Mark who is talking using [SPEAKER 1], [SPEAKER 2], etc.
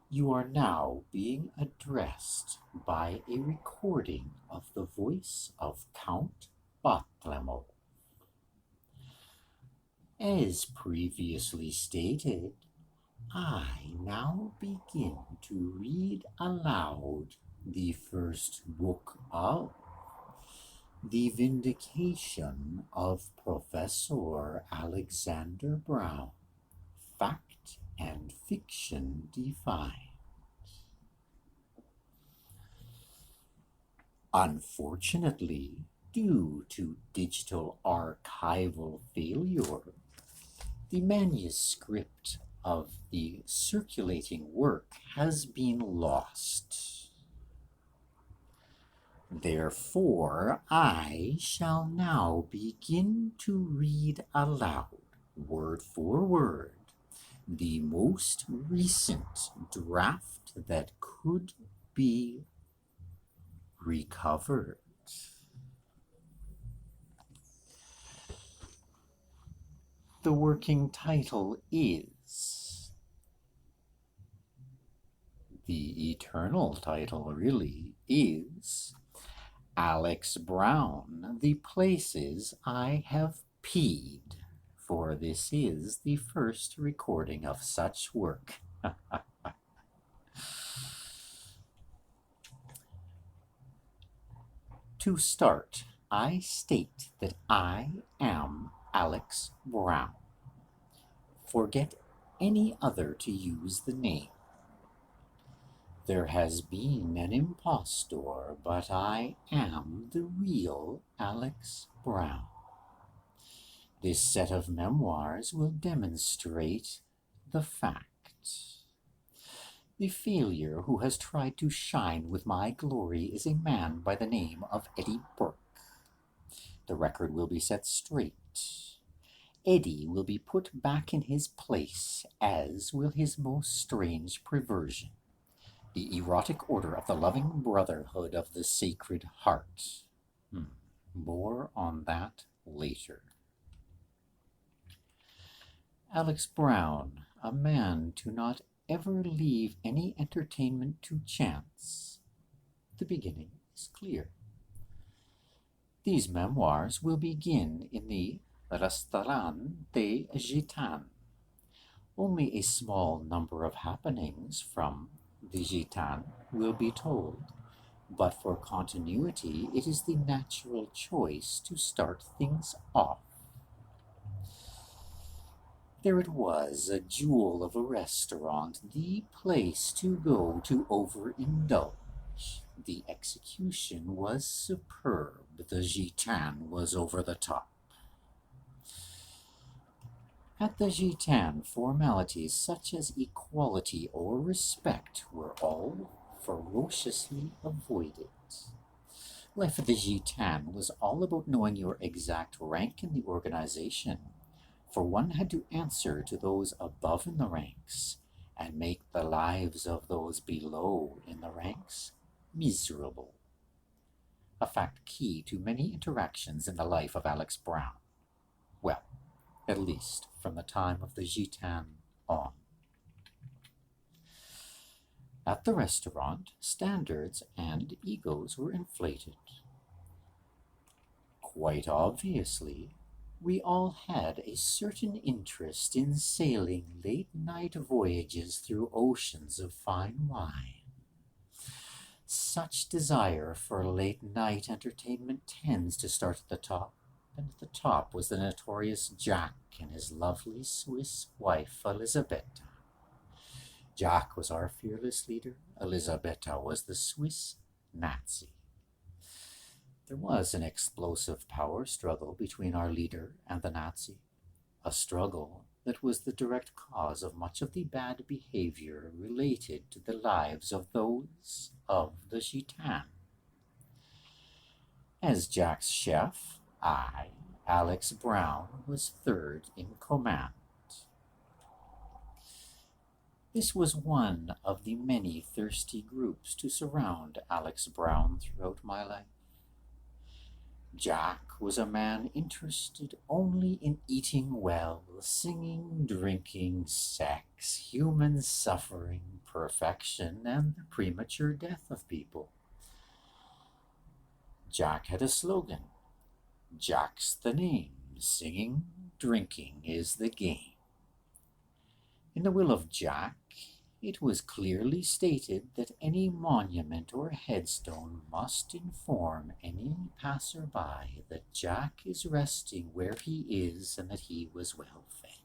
[SPEAKER 1] You are now being addressed by a recording of the voice of Count Bartramov. As previously stated, I now begin to read aloud the first book of The Vindication of Professor Alexander Brown, Fact and Fiction Defined. Unfortunately, due to digital archival failure, the manuscript of the circulating work has been lost. Therefore, I shall now begin to read aloud, word for word, the most recent draft that could be recovered. The working title is, the eternal title really is, Alex Brown, The Places I Have Peed, for this is the first recording of such work. To start, I state that I am Alex Brown. Forget any other to use the name. There has been an impostor, but I am the real Alex Brown. This set of memoirs will demonstrate the fact. The failure who has tried to shine with my glory is a man by the name of Eddie Burke. The record will be set straight. Eddie will be put back in his place, as will his most strange perversion, the erotic order of the loving brotherhood of the Sacred Heart. More on that later. Alex Brown, a man to not ever leave any entertainment to chance. The beginning is clear. These memoirs will begin in the Restaurant des Gitans. Only a small number of happenings from the Gitans will be told, but for continuity it is the natural choice to start things off. There it was, a jewel of a restaurant, the place to go to overindulge. The execution was superb. The Gitan was over the top. At the Gitan, formalities such as equality or respect were all ferociously avoided. Life at the Gitan was all about knowing your exact rank in the organization, for one had to answer to those above in the ranks and make the lives of those below in the ranks miserable. A fact key to many interactions in the life of Alex Brown. Well, at least from the time of the Gitan on. At the restaurant, standards and egos were inflated. Quite obviously, we all had a certain interest in sailing late-night voyages through oceans of fine wine. Such desire for late-night entertainment tends to start at the top, and at the top was the notorious Jack and his lovely Swiss wife, Elisabetta. Jack was our fearless leader. Elisabetta was the Swiss Nazi. There was an explosive power struggle between our leader and the Nazi, a struggle that was the direct cause of much of the bad behavior related to the lives of those of the Gitan. As Jack's chef, I, Alex Brown, was third in command. This was one of the many thirsty groups to surround Alex Brown throughout my life. Jack was a man interested only in eating well, singing, drinking, sex, human suffering, perfection, and the premature death of people. Jack had a slogan: Jack's the name, singing, drinking is the game. In the will of Jack, it was clearly stated that any monument or headstone must inform any passer-by that Jack is resting where he is and that he was well fed.